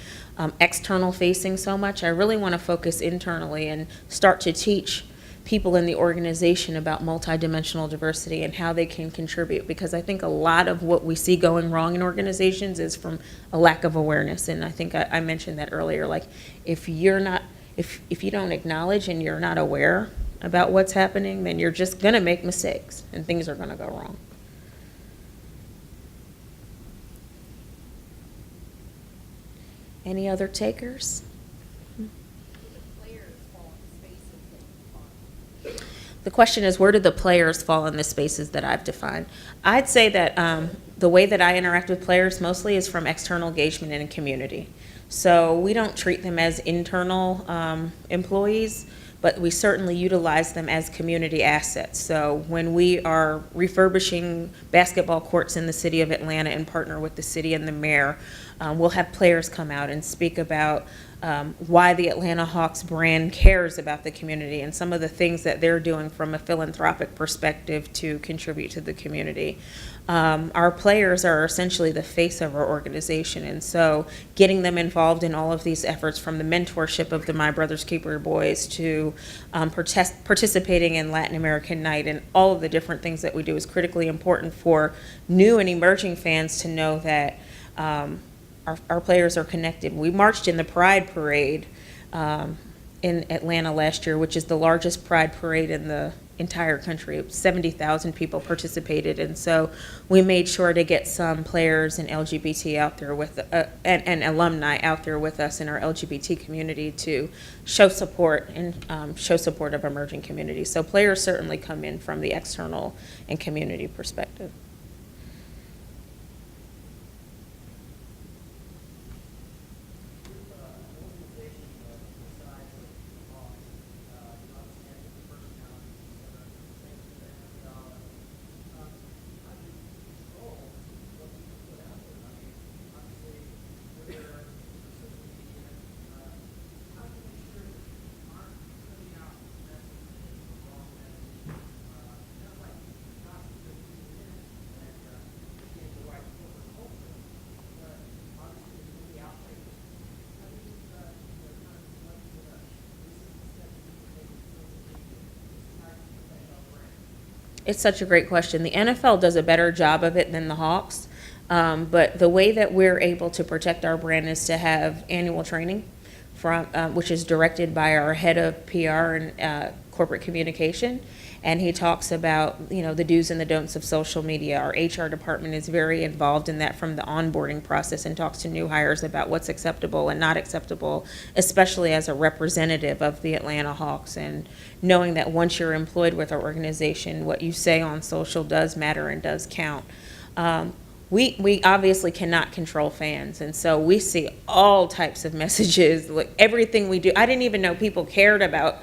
external facing so much, I really want to focus internally and start to teach people in the organization about multidimensional diversity and how they can contribute, because I think a lot of what we see going wrong in organizations is from a lack of awareness. And I think I mentioned that earlier, like if you don't acknowledge and you're not aware about what's happening, then you're just going to make mistakes and things are going to go wrong. Any other takers? The question is, where do the players fall in the spaces that I've defined? I'd say that the way that I interact with players mostly is from external engagement in a community. So we don't treat them as internal employees, but we certainly utilize them as community assets. So when we are refurbishing basketball courts in the city of Atlanta and partner with the city and the mayor, we'll have players come out and speak about why the Atlanta Hawks brand cares about the community and some of the things that they're doing from a philanthropic perspective to contribute to the community. Our players are essentially the face of our organization, and so getting them involved in all of these efforts, from the mentorship of the My Brother's Keeper boys to participating in Latin American Night and all of the different things that we do, is critically important for new and emerging fans to know that our players are connected. We marched in the Pride Parade in Atlanta last year, which is the largest Pride Parade in the entire country. 70,000 people participated, and so we made sure to get some players and LGBT out there with and alumni out there with us in our LGBT community to show support and show support of emerging communities. So players certainly come in from the external and community perspective. It's such a great question. The NFL does a better job of it than the Hawks, but the way that we're able to protect our brand is to have annual training, which is directed by our head of PR and corporate communication, and he talks about, the do's and the don'ts of social media. Our HR department is very involved in that from the onboarding process and talks to new hires about what's acceptable and not acceptable, especially as a representative of the Atlanta Hawks, and knowing that once you're employed with our organization, what you say on social does matter and does count. We obviously cannot control fans, and so we see all types of messages, like everything we do. I didn't even know people cared about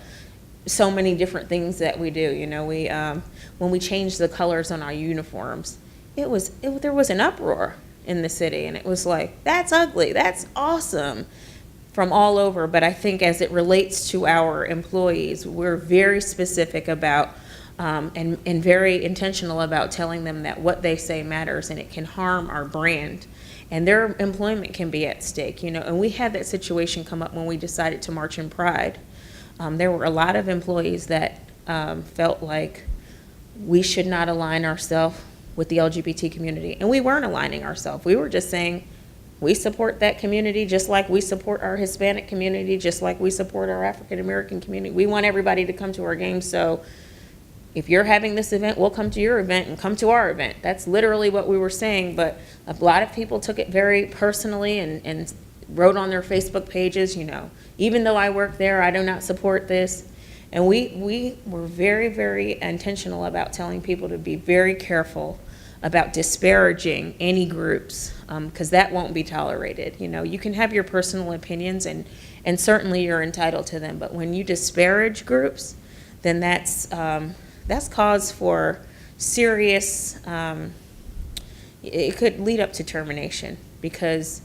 so many different things that we do. When we changed the colors on our uniforms, there was an uproar in the city, and it was like, that's ugly, that's awesome, from all over. But I think as it relates to our employees, we're very specific about and very intentional about telling them that what they say matters, and it can harm our brand, and their employment can be at stake. And we had that situation come up when we decided to march in Pride. There were a lot of employees that felt like we should not align ourselves with the LGBT community, and we weren't aligning ourselves. We were just saying we support that community just like we support our Hispanic community, just like we support our African American community. We want everybody to come to our games, so if you're having this event, we'll come to your event and come to our event. That's literally what we were saying, but a lot of people took it very personally and wrote on their Facebook pages, even though I work there, I do not support this. And we were very, very intentional about telling people to be very careful about disparaging any groups, because that won't be tolerated. You can have your personal opinions, and certainly you're entitled to them, but when you disparage groups, then that's cause for serious, it could lead up to termination, because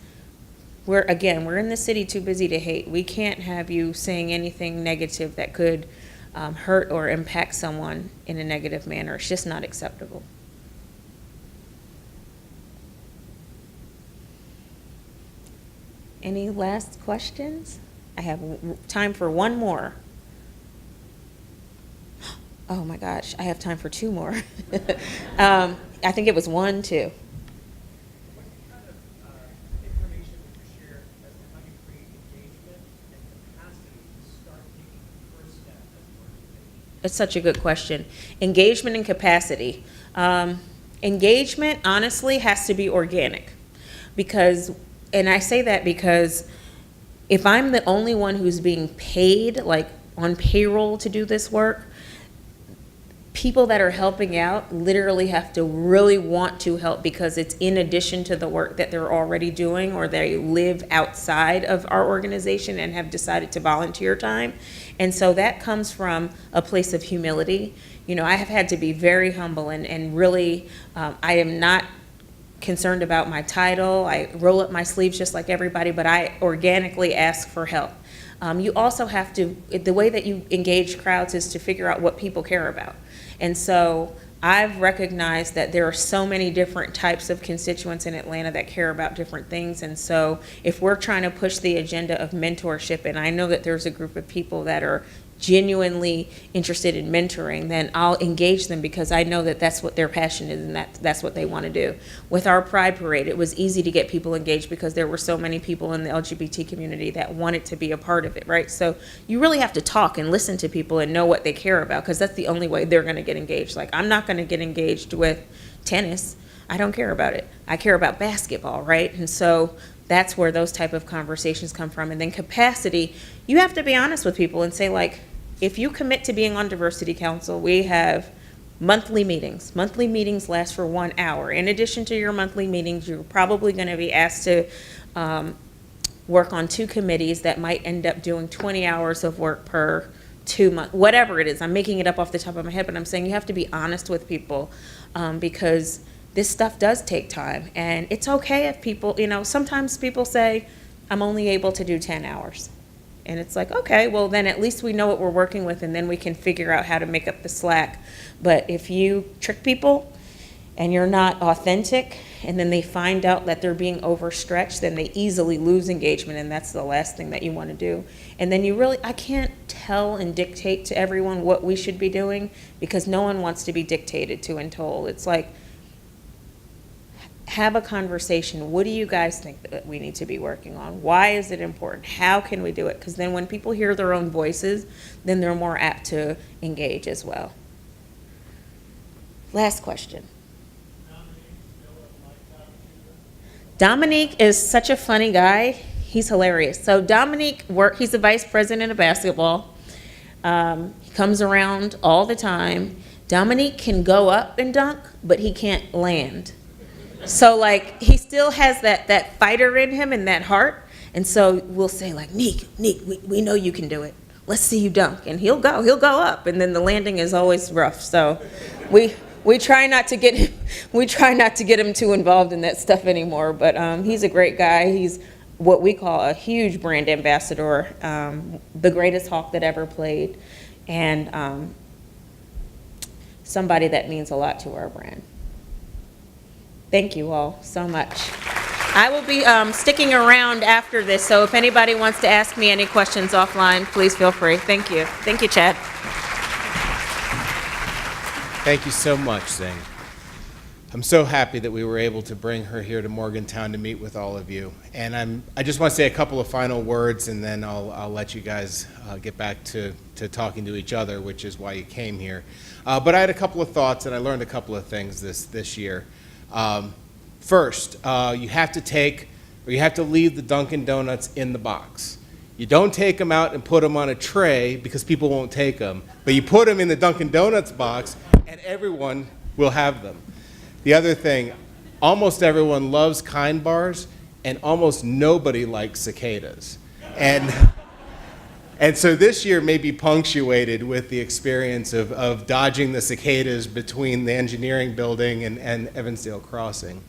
we're in the city too busy to hate. We can't have you saying anything negative that could hurt or impact someone in a negative manner. It's just not acceptable. Any last questions? I have time for one more. Oh my gosh, I have time for two more. I think it was 1, 2. What kind of information would you share as to how you create engagement and capacity to start taking the first step as an organization? It's such a good question. Engagement and capacity. Engagement, honestly, has to be organic, and I say that because if I'm the only one who's being paid, like on payroll to do this work, people that are helping out literally have to really want to help, because it's in addition to the work that they're already doing, or they live outside of our organization and have decided to volunteer time. And so that comes from a place of humility. I have had to be very humble and really, I am not concerned about my title. I roll up my sleeves just like everybody, but I organically ask for help. You also have to, the way that you engage crowds is to figure out what people care about. And so I've recognized that there are so many different types of constituents in Atlanta that care about different things. And so if we're trying to push the agenda of mentorship, and I know that there's a group of people that are genuinely interested in mentoring, then I'll engage them, because I know that that's what their passion is, and that's what they want to do. With our Pride Parade, it was easy to get people engaged because there were so many people in the LGBT community that wanted to be a part of it, right? So you really have to talk and listen to people and know what they care about, because that's the only way they're going to get engaged. Like, I'm not going to get engaged with tennis. I don't care about it. I care about basketball, right? And so that's where those type of conversations come from. And then capacity, you have to be honest with people and say, like, if you commit to being on Diversity Council, we have monthly meetings. Monthly meetings last for 1 hour. In addition to your monthly meetings, you're probably going to be asked to work on 2 committees that might end up doing 20 hours of work per 2 months, whatever it is. I'm making it up off the top of my head, but I'm saying you have to be honest with people, because this stuff does take time. And it's okay if people, sometimes people say, I'm only able to do 10 hours. And it's like, okay, well, then at least we know what we're working with, and then we can figure out how to make up the slack. But if you trick people and you're not authentic, and then they find out that they're being overstretched, then they easily lose engagement, and that's the last thing that you want to do. And then I can't tell and dictate to everyone what we should be doing, because no one wants to be dictated to and told. It's like, have a conversation. What do you guys think that we need to be working on? Why is it important? How can we do it? Because then when people hear their own voices, then they're more apt to engage as well. Last question. Dominique is such a funny guy. He's hilarious. So Dominique he's the vice president of basketball. He comes around all the time. Dominique can go up and dunk, but he can't land. So like he still has that fighter in him and that heart. And so we'll say like, Neek, we know you can do it. Let's see you dunk. And he'll go up. And then the landing is always rough. So we try not to get him too involved in that stuff anymore. But he's a great guy. He's what we call a huge brand ambassador, the greatest Hawk that ever played, and somebody that means a lot to our brand. Thank you all so much. I will be sticking around after this, so if anybody wants to ask me any questions offline, please feel free. Thank you. Thank you, Chad. Thank you so much, Zing. I'm so happy that we were able to bring her here to Morgantown to meet with all of you. And I just want to say a couple of final words, and then I'll let you guys get back to talking to each other, which is why you came here. But I had a couple of thoughts, and I learned a couple of things this year. First, you have to leave the Dunkin' Donuts in the box. You don't take them out and put them on a tray because people won't take them, but you put them in the Dunkin' Donuts box, and everyone will have them. The other thing, almost everyone loves Kind bars, and almost nobody likes cicadas. And so this year may be punctuated with the experience of dodging the cicadas between the engineering building and Evansdale Crossing.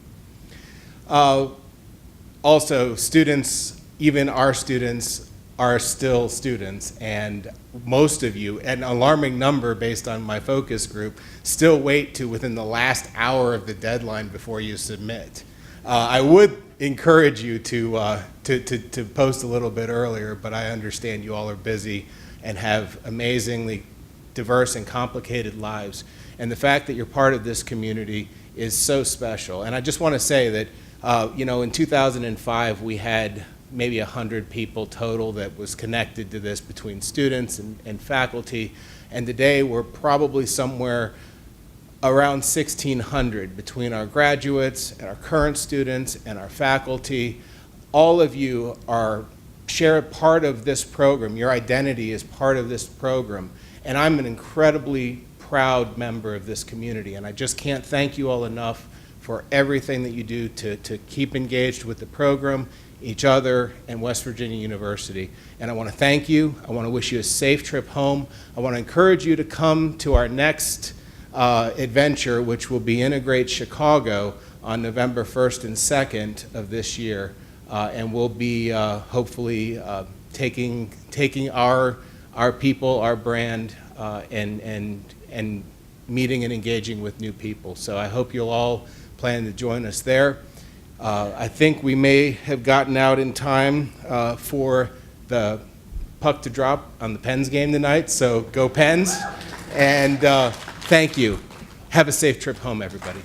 Also, students, even our students, are still students, and most of you, an alarming number based on my focus group, still wait to within the last hour of the deadline before you submit. I would encourage you to post a little bit earlier, but I understand you all are busy and have amazingly diverse and complicated lives. And the fact that you're part of this community is so special. And I just want to say that, in 2005, we had maybe 100 people total that was connected to this between students and faculty. And today we're probably somewhere around 1,600 between our graduates and our current students and our faculty. All of you share a part of this program. Your identity is part of this program. And I'm an incredibly proud member of this community. And I just can't thank you all enough for everything that you do to keep engaged with the program, each other, and West Virginia University. And I want to thank you. I want to wish you a safe trip home. I want to encourage you to come to our next adventure, which will be Integrate Chicago on November 1st and 2nd of this year. And we'll be hopefully taking our people, our brand, and meeting and engaging with new people. So I hope you'll all plan to join us there. I think we may have gotten out in time for the puck to drop on the Pens game tonight, so go Pens. And thank you. Have a safe trip home, everybody.